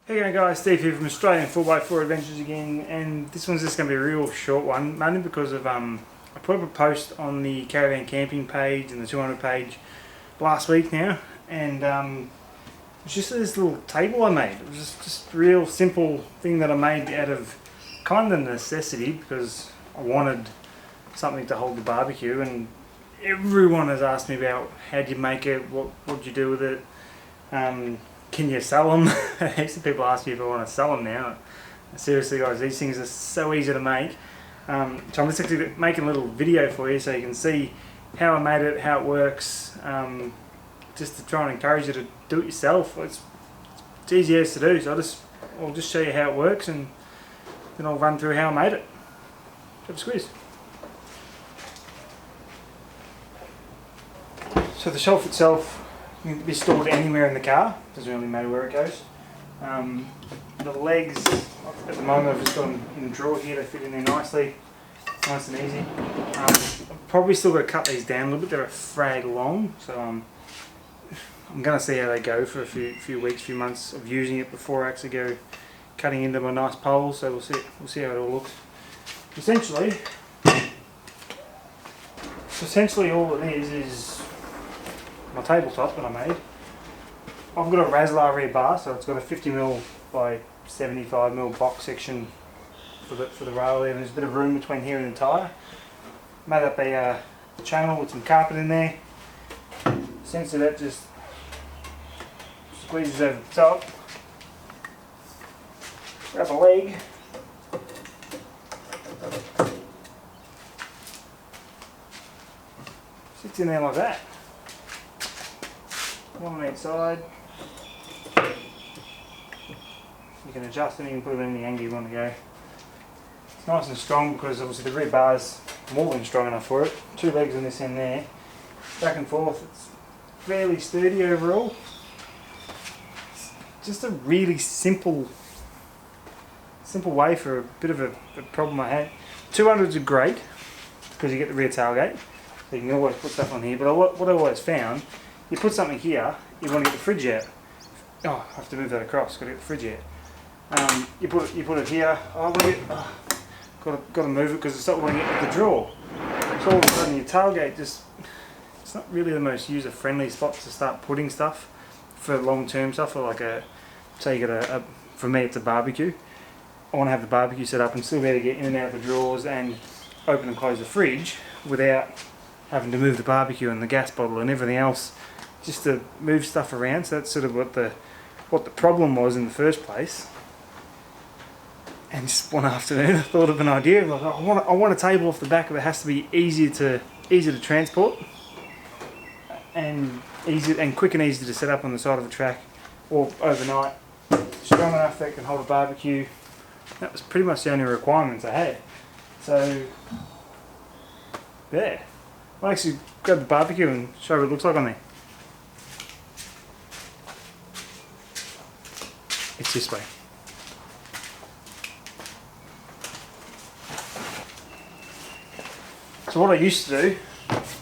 Hey going guys, Steve here from Australian 4x4 Adventures again, and this one's just going to be a real short one, mainly because of I put up a post on the caravan camping page and the 200 page last week now, and it's just this little table I made. It was just a real simple thing that I made out of kind of necessity because I wanted something to hold the barbecue, and everyone has asked me about how do you make it, what do you do with it, can you sell them? Heaps of people ask me if I want to sell them now. Seriously guys, these things are so easy to make. So I'm just actually making a little video for you so you can see how I made it, how it works, just to try and encourage you to do it yourself. It's easy as to do, so I'll just show you how it works and then I'll run through how I made it. Have a squeeze. So the shelf itself can be stored anywhere in the car, doesn't really matter where it goes. The legs, at the moment I've just got them in the drawer here, they fit in there nicely, nice and easy. I've probably still got to cut these down a little bit, they're a frag long, so I'm going to see how they go for a few weeks, few months of using it before I actually go cutting into my nice poles, so we'll see how it all looks. Essentially all it is my tabletop that I made. I've got a Raslar rear bar, so it's got a 50mm by 75mm box section for the rail there, and there's a bit of room between here and the tyre. Made up a channel with some carpet in there. Essentially that just squeezes over the top. Grab a leg. Sits in there like that. One on each side. You can adjust it, you can put it in any angle you want to go. It's nice and strong because obviously the rear bar's more than strong enough for it. Two legs on this end there. Back and forth, it's fairly sturdy overall. It's just a really simple way for a bit of a problem I had. 200s are great because you get the rear tailgate. So you can always put stuff on here, but what I always found, you put something here, you want to get the fridge out. Oh, I have to move that across, got to get the fridge out. You put it here, got to move it because it's not going to get to the drawer. So all of a sudden your tailgate it's not really the most user friendly spot to start putting stuff for long term stuff, or like say you got for me it's a barbecue. I want to have the barbecue set up and still be able to get in and out of the drawers and open and close the fridge without having to move the barbecue and the gas bottle and everything else, just to move stuff around. So that's sort of what the problem was in the first place. And just one afternoon I thought of an idea, like I want a table off the back that has to be easy to transport and quick and easy to set up on the side of a track or overnight, strong enough that it can hold a barbecue. That was pretty much the only requirements I had. So yeah, I'll actually grab the barbecue and show you what it looks like on there. It's this way. So what I used to do, let's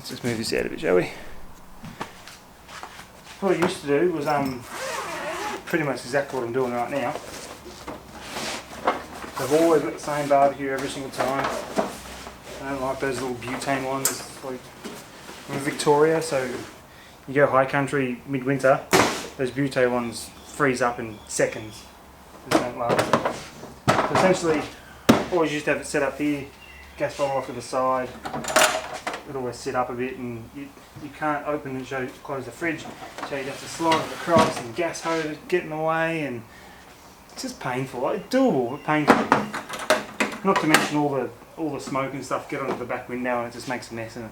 just move this out a bit, shall we? What I used to do was pretty much exactly what I'm doing right now. So I've always got the same barbecue every single time. I don't like those little butane ones. Like, I'm in Victoria, so you go high country midwinter, those butane ones freeze up in seconds. They don't last. So essentially, always used to have it set up here, gas bottle off to the side. It always sit up a bit, and you can't open and close the fridge, so you'd have to slide it across, and gas hose would get in the way, and it's just painful. Like, doable, but painful. Not to mention all the smoke and stuff get onto the back window, and it just makes a mess. And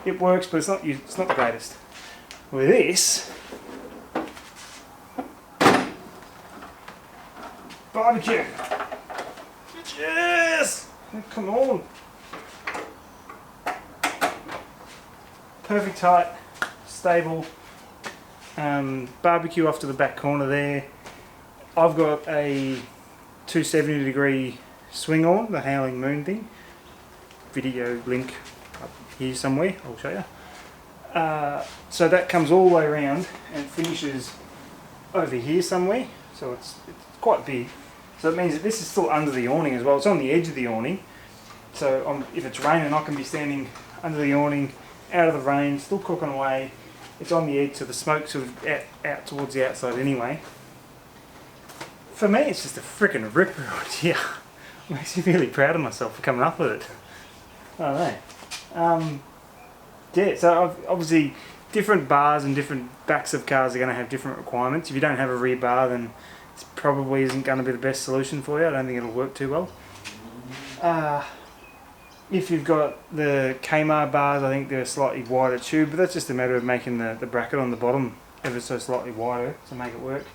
it works, but it's not the greatest. With this barbecue, yes, come on. Perfect height, stable, barbecue off to the back corner there. I've got a 270-degree swing on, the Howling Moon thing. Video link up here somewhere, I'll show you. So that comes all the way around and finishes over here somewhere. So it's quite big. So it means that this is still under the awning as well. It's on the edge of the awning. So if it's raining, I can be standing under the awning, out of the rain, still cooking away. It's on the edge, so the smoke's sort of out towards the outside anyway. For me, it's just a freaking ripper idea. It makes me really proud of myself for coming up with it. I don't know. Yeah, so obviously different bars and different backs of cars are going to have different requirements. If you don't have a rear bar, then it probably isn't going to be the best solution for you. I don't think it'll work too well. If you've got the Kmart bars, I think they're a slightly wider tube, but that's just a matter of making the bracket on the bottom ever so slightly wider to make it work.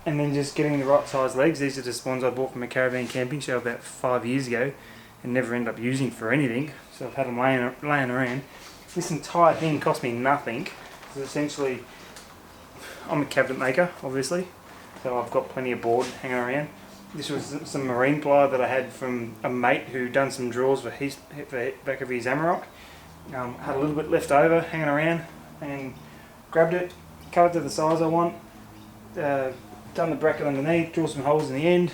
And then just getting the right size legs. These are just ones I bought from a caravan camping show about 5 years ago and never end up using for anything. So I've had them laying around. This entire thing cost me nothing. Because essentially, I'm a cabinet maker, obviously, so I've got plenty of board hanging around. This was some marine ply that I had from a mate who done some drawers for back of his Amarok. Had a little bit left over hanging around and grabbed it, cut it to the size I want, done the bracket underneath, draw some holes in the end,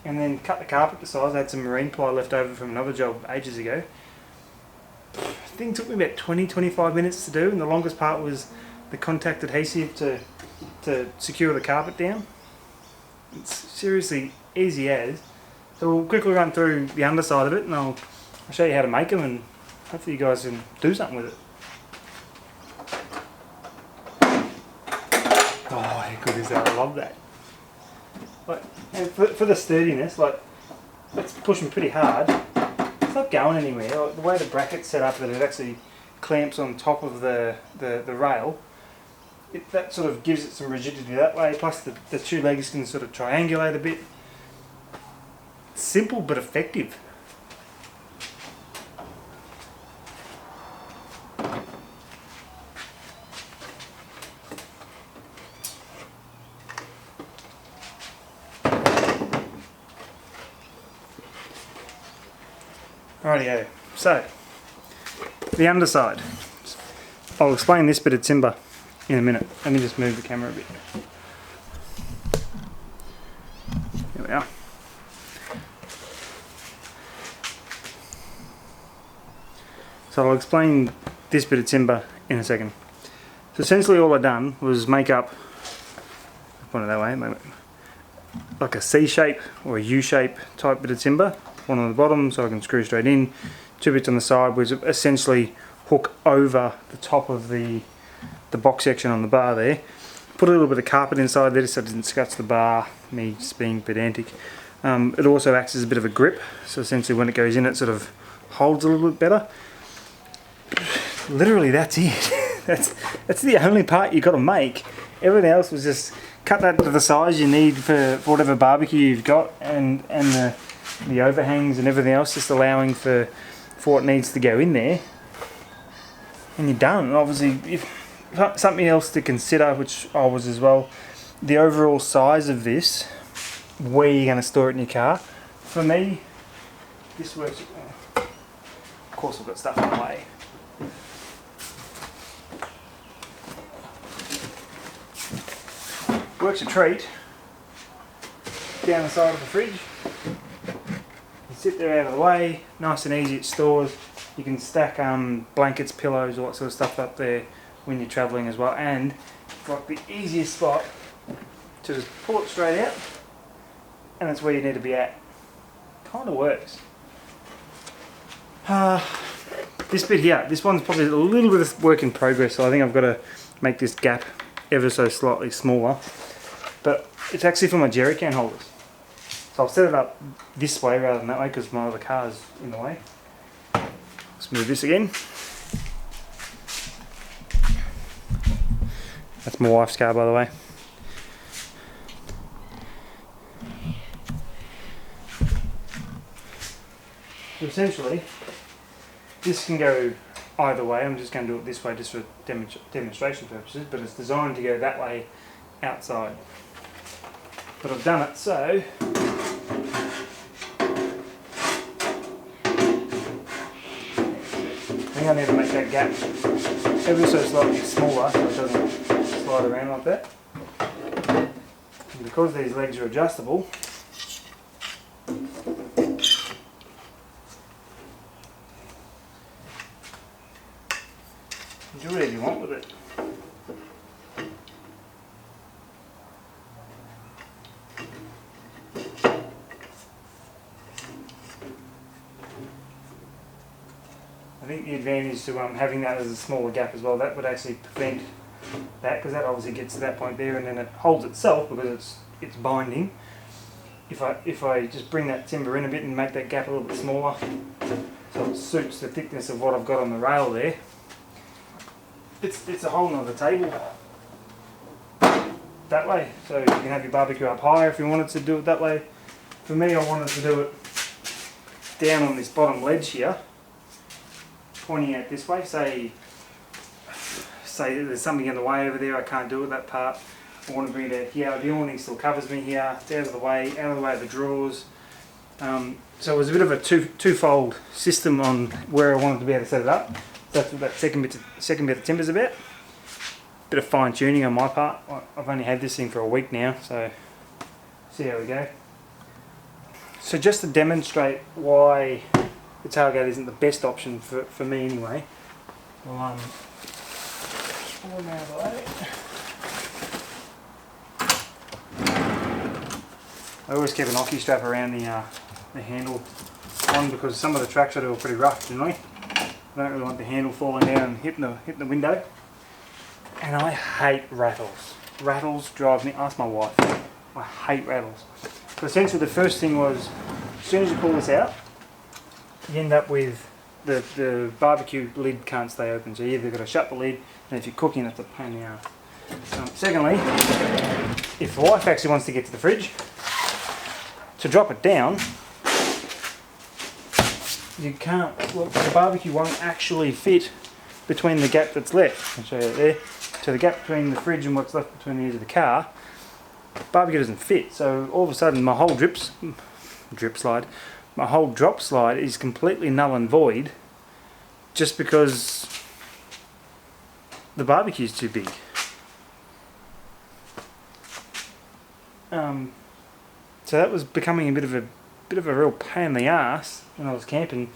and then cut the carpet to size. I had some marine ply left over from another job ages ago. The thing took me about 20-25 minutes to do, and the longest part was the contact adhesive to secure the carpet down. It's seriously easy as. So we'll quickly run through the underside of it, and I'll show you how to make them, and hopefully you guys can do something with it. Oh, how good is that? I love that. Like, and for the sturdiness, like, it's pushing pretty hard. It's not going anywhere. Like, the way the bracket's set up, that it actually clamps on top of the rail, that sort of gives it some rigidity that way. Plus the two legs can sort of triangulate a bit. Simple but effective. Rightio, so the underside. I'll explain this bit of timber in a minute. Let me just move the camera a bit. Here we are. So I'll explain this bit of timber in a second. So essentially all I've done was make up, point it that way, like a C shape or a U shape type bit of timber. One on the bottom so I can screw straight in, two bits on the side which essentially hook over the top of the box section on the bar there. Put a little bit of carpet inside there so it doesn't scratch the bar, me just being pedantic. It also acts as a bit of a grip, so essentially when it goes in it sort of holds a little bit better. Literally that's it. that's the only part you've got to make. Everything else was just cut that to the size you need for whatever barbecue you've got, and the overhangs and everything else, just allowing for what needs to go in there, and you're done. And obviously, if something else to consider, which I was as well, the overall size of this, where you're going to store it in your car. For me, this works. Of course, I've got stuff in the way. Works a treat. Down the side of the fridge. You sit there out of the way, nice and easy. It stores. You can stack blankets, pillows, all that sort of stuff up there when you're travelling as well. And it's like the easiest spot to just pull it straight out, and that's where you need to be at. Kind of works. This bit here, this one's probably a little bit of work in progress, so I think I've got to make this gap ever so slightly smaller. But it's actually for my jerry can holders. So I'll set it up this way rather than that way because my other car's in the way. Let's move this again. That's my wife's car, by the way. So essentially, this can go either way. I'm just going to do it this way just for demonstration purposes, but it's designed to go that way outside. But I've done it so I think I need to make that gap ever so slightly smaller so it doesn't slide around like that. And because these legs are adjustable, do whatever you want with it. I think the advantage to having that as a smaller gap as well, that would actually prevent that, because that obviously gets to that point there and then it holds itself because it's binding. If I just bring that timber in a bit and make that gap a little bit smaller so it suits the thickness of what I've got on the rail there, it's a whole nother table that way. So you can have your barbecue up higher if you wanted to do it that way. For me, I wanted to do it down on this bottom ledge here, pointing out this way. Say there's something in the way over there, I can't do it, that part. I want to bring it out here. The awning still covers me here. It's out of the way of the drawers. So it was a bit of a twofold system on where I wanted to be able to set it up. That's what that second bit of timber's about. Bit of fine tuning on my part. I've only had this thing for a week now, so see how we go. So just to demonstrate why the tailgate isn't the best option for me anyway, well, pull them out of the way. I always keep an hockey strap around the handle. One, because some of the tracks I do are pretty rough generally. I don't really want the handle falling down and hitting the window. And I hate rattles. Rattles drive me, ask my wife. I hate rattles. So essentially the first thing was, as soon as you pull this out, you end up with the barbecue lid can't stay open. So you either got to shut the lid, and if you're cooking, it's a pain in the ass. Secondly, if the wife actually wants to get to the fridge, to drop it down, you can't, look, the barbecue won't actually fit between the gap that's left. I'll show you there. So the gap between the fridge and what's left between the edge of the car, barbecue doesn't fit. So all of a sudden my whole my whole drop slide is completely null and void just because the barbecue's too big. So that was becoming a bit of a real pain in the ass when I was camping.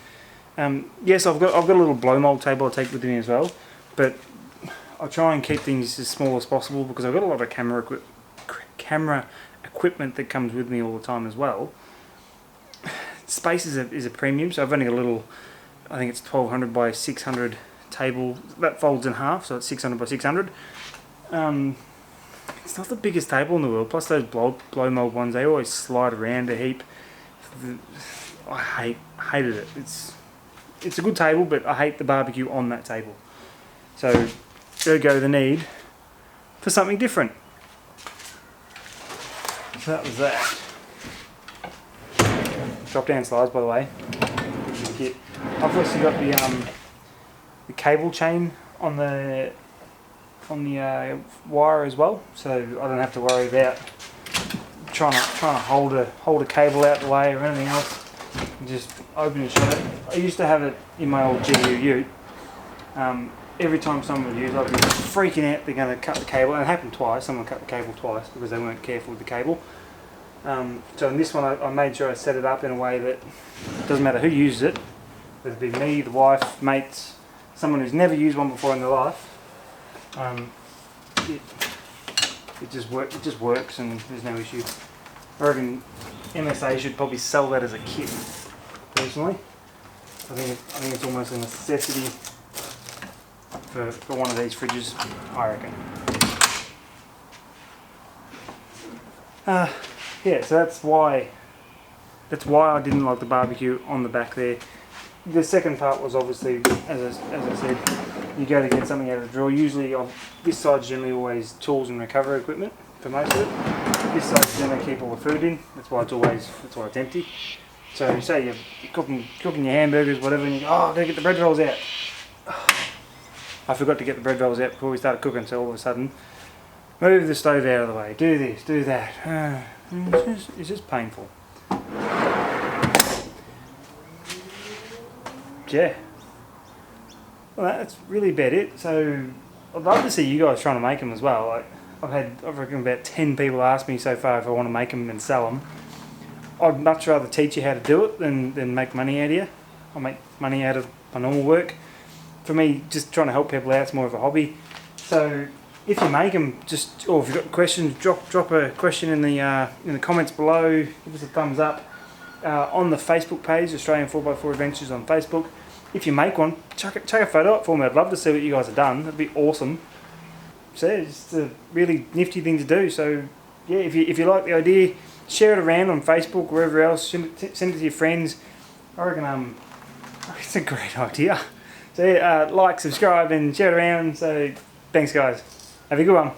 Yes, I've got a little blow mould table I take with me as well, but I try and keep things as small as possible because I've got a lot of camera equipment that comes with me all the time as well. Space is a premium, so I've only got a little, I think it's 1200 by 600 table that folds in half, so it's 600 by 600. It's not the biggest table in the world, plus those blow mould ones, they always slide around a heap. I hated it. It's a good table, but I hate the barbecue on that table. So ergo the need for something different. So that was that. Drop down slides, by the way. I've also got the cable chain on the wire as well, so I don't have to worry about trying to hold a cable out the way or anything else. Just open and shut it. I used to have it in my old GU Ute. Every time someone would use it, I'd be freaking out they're going to cut the cable. And it happened twice. Someone cut the cable twice because they weren't careful with the cable. So in this one I made sure I set it up in a way that it doesn't matter who uses it, whether it be me, the wife, mates, someone who's never used one before in their life. It just works and there's no issue. I reckon MSA should probably sell that as a kit, personally. I think it's almost a necessity for one of these fridges, I reckon. Yeah, so that's why I didn't like the barbecue on the back there. The second part was obviously, as I said, you go to get something out of the drawer. Usually this side's generally always tools and recovery equipment for most of it. This side's generally keep all the food in. That's why it's empty. So you say you're cooking your hamburgers, whatever, and you go, oh, I gotta get the bread rolls out. I forgot to get the bread rolls out before we started cooking, so all of a sudden, move the stove out of the way, do this, do that. It's just painful. Yeah. Well, that's really about it. So I'd love to see you guys trying to make them as well. Like I've reckon about 10 people ask me so far if I want to make them and sell them. I'd much rather teach you how to do it than make money out of you. I make money out of my normal work. For me, just trying to help people out is more of a hobby. So if you make them, or if you've got questions, drop a question in the comments below. Give us a thumbs up. On the Facebook page, Australian 4x4 Adventures on Facebook. If you make one, chuck a photo up for me. I'd love to see what you guys have done. That'd be awesome. So it's a really nifty thing to do. So yeah, if you like the idea, share it around on Facebook, wherever else. Send it to your friends. I reckon it's a great idea. So yeah, like, subscribe, and share it around. So thanks, guys. Have a good one.